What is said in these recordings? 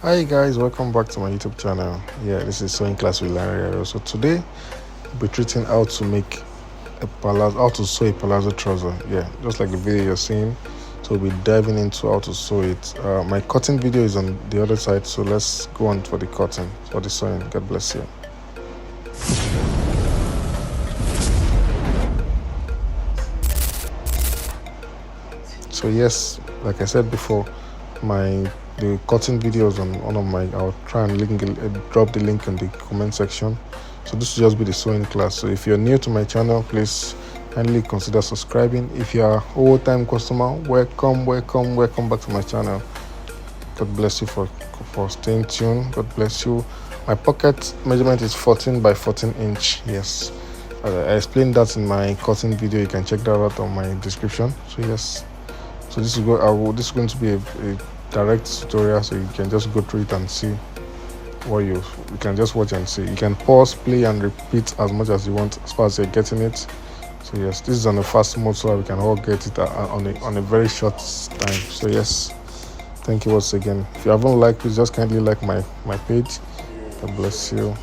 Hi guys, welcome back to my YouTube channel. Yeah, this is sewing class with Larry. So today we'll be treating how to make a palazzo, how to sew a palazzo trouser. Yeah, just like the video you're seeing. So we'll be diving into how to sew it. My cutting video is on the other side, so let's go on for the cutting, for the sewing. God bless you. So yes, like I said before, the cutting videos on one of my, I'll try and drop the link in the comment section. So this will just be the sewing class. So if you're new to my channel, please kindly consider subscribing. If you are old time customer, welcome back to my channel. God bless you for staying tuned. God bless you. My pocket measurement is 14 by 14 inch. Yes, I explained that in my cutting video. You can check that out on my description. So yes, so this is going to be a direct tutorial, so you can just go through it and see what you can just watch and see. You can pause, play, and repeat as much as you want as far as you're getting it. So yes, this is on a fast mode, so we can all get it on a very short time. So yes, thank you once again. If you haven't liked, please just kindly like my page. God bless you.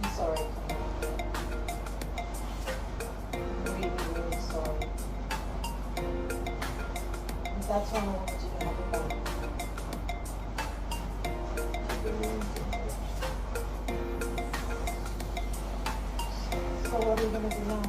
I'm sorry. I'm really, really sorry. That's why I wanted you to have it back. So what are you gonna do now?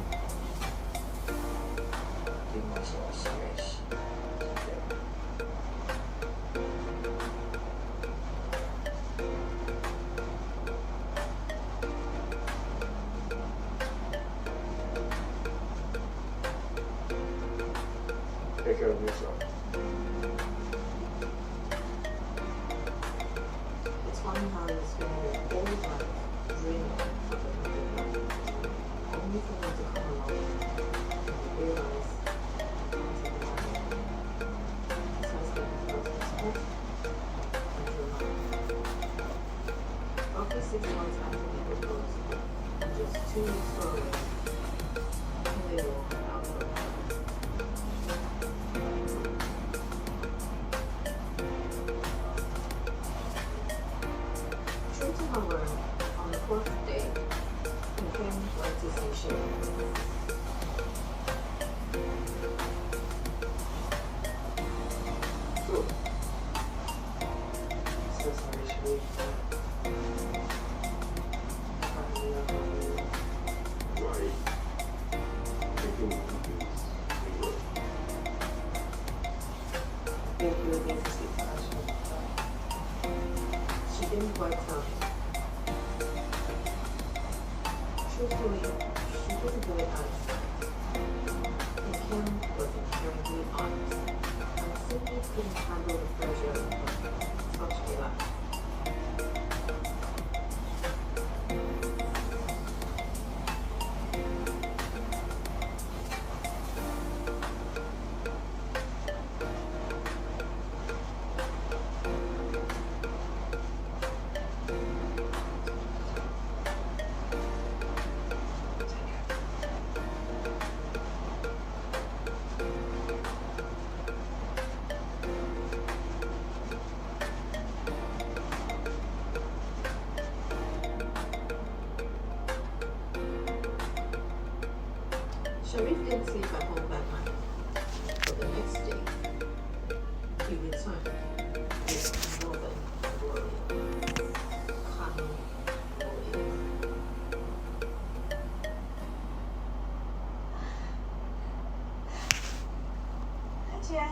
Take care of yourself. It's funny how you spend your whole life dreaming of another life, only for them to come along and you realize it's has been purposeful and dramatic. Roughly 6 months after we proposed, and just 2 weeks away, they will out of True to her word, on the 4th day, he came right to say she. So, since I initially right, thinking of things we were. Thank you again for speaking passion. She didn't quite tell me. Truthfully, she couldn't do it out of sight. And Kim was inherently honest, and simply couldn't handle the pressure of such a life. Sharif didn't sleep at home that night, but the next day, he returned with more than worry, calming worry. Aja,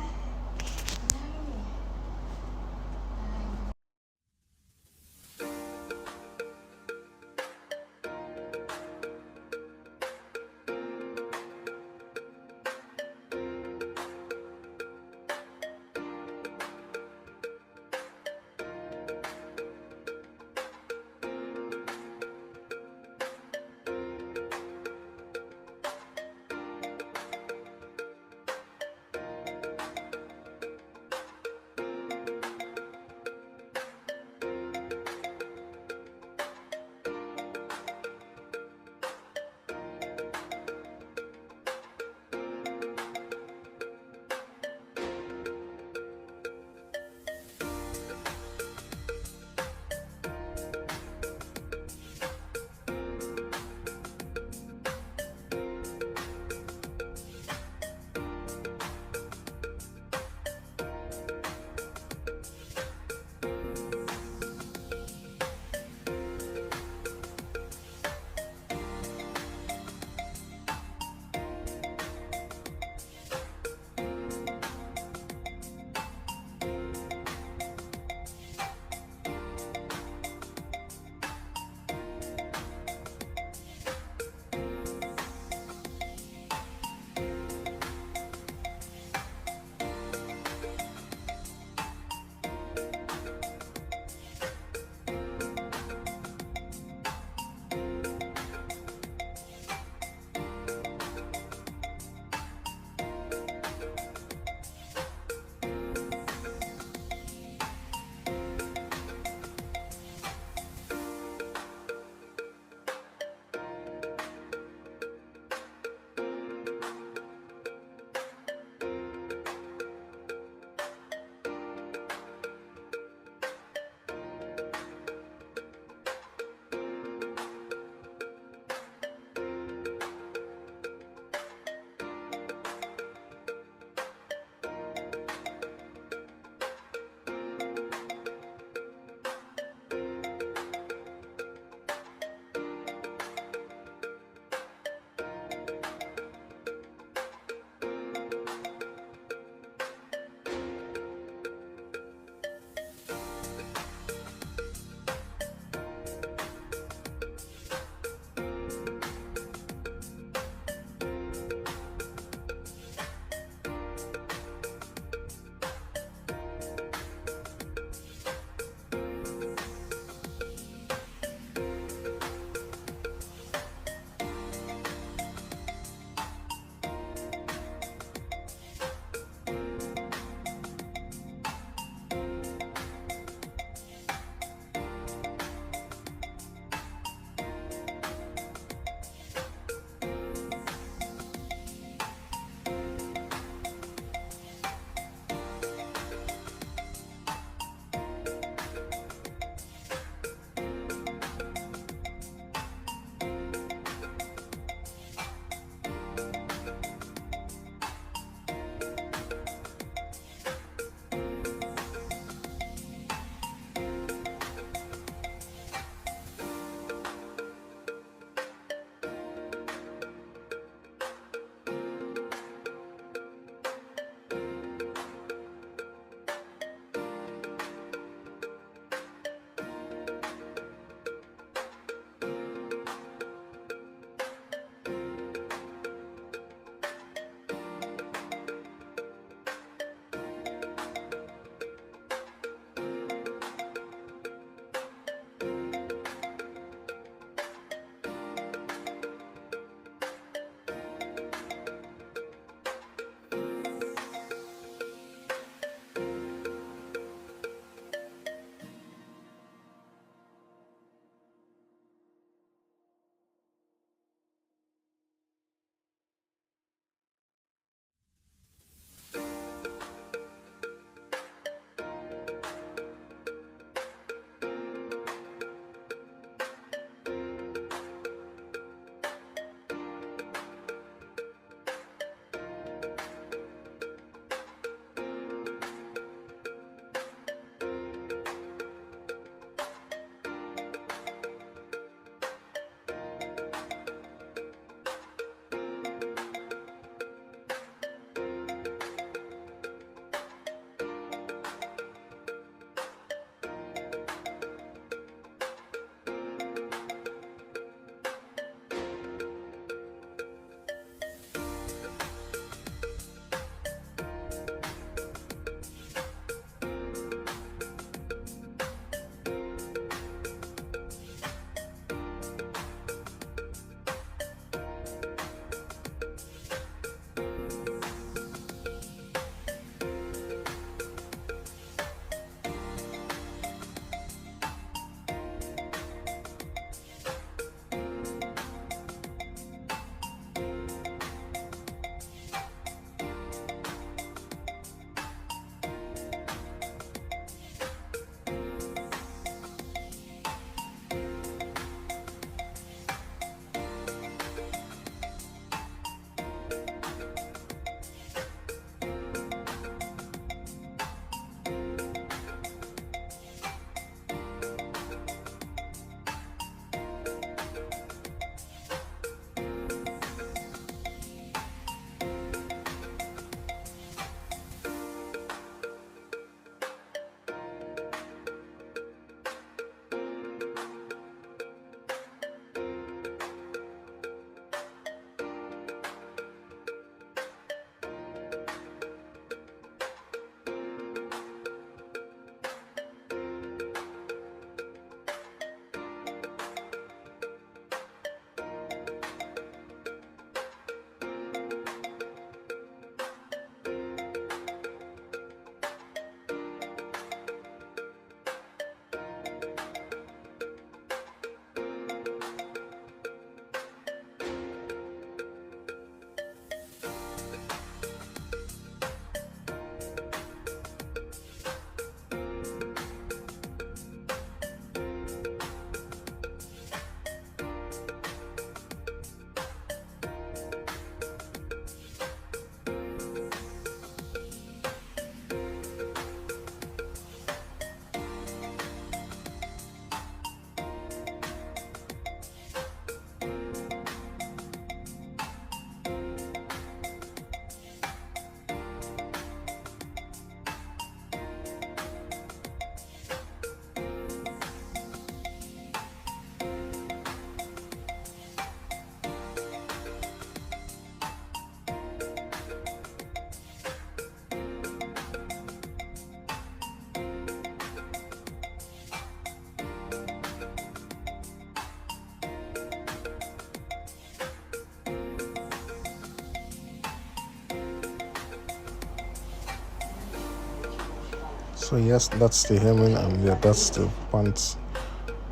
So yes, that's the hemming, and yeah, that's the pants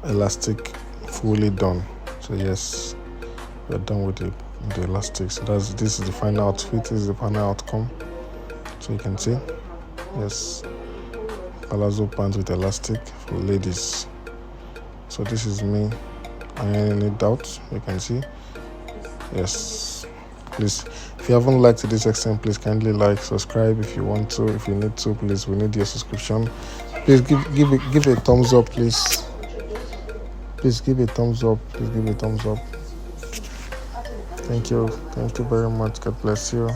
elastic fully done. So yes, we're done with the elastic. So this is the final outfit. This is the final outcome. So you can see, yes, palazzo pants with elastic for ladies. So this is me ironing it out. You can see, yes. Please, if you haven't liked to this extent, please kindly like, subscribe if you want to. If you need to, please, we need your subscription. Please give a thumbs up, please. Please give a thumbs up. Please give a thumbs up. Thank you very much. God bless you.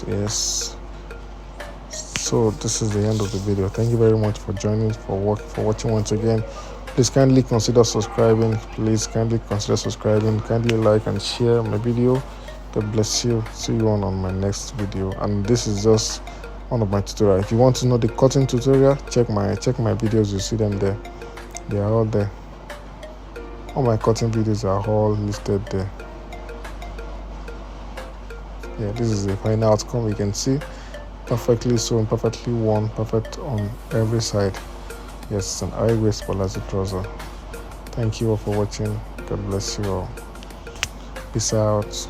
Yes. So this is the end of the video. Thank you very much for joining, for watching once again. Please kindly consider subscribing. Kindly like and share my video. God bless you. See you on my next video. And this is just one of my tutorials. If you want to know the cutting tutorial, check my videos. You see them there. They are all there. All my cutting videos are all listed there. Yeah, this is the final outcome. You can see perfectly sewn, perfectly worn, perfect on every side. Yes, it's an high waist palazzo trouser. Thank you all for watching. God bless you all. Peace out.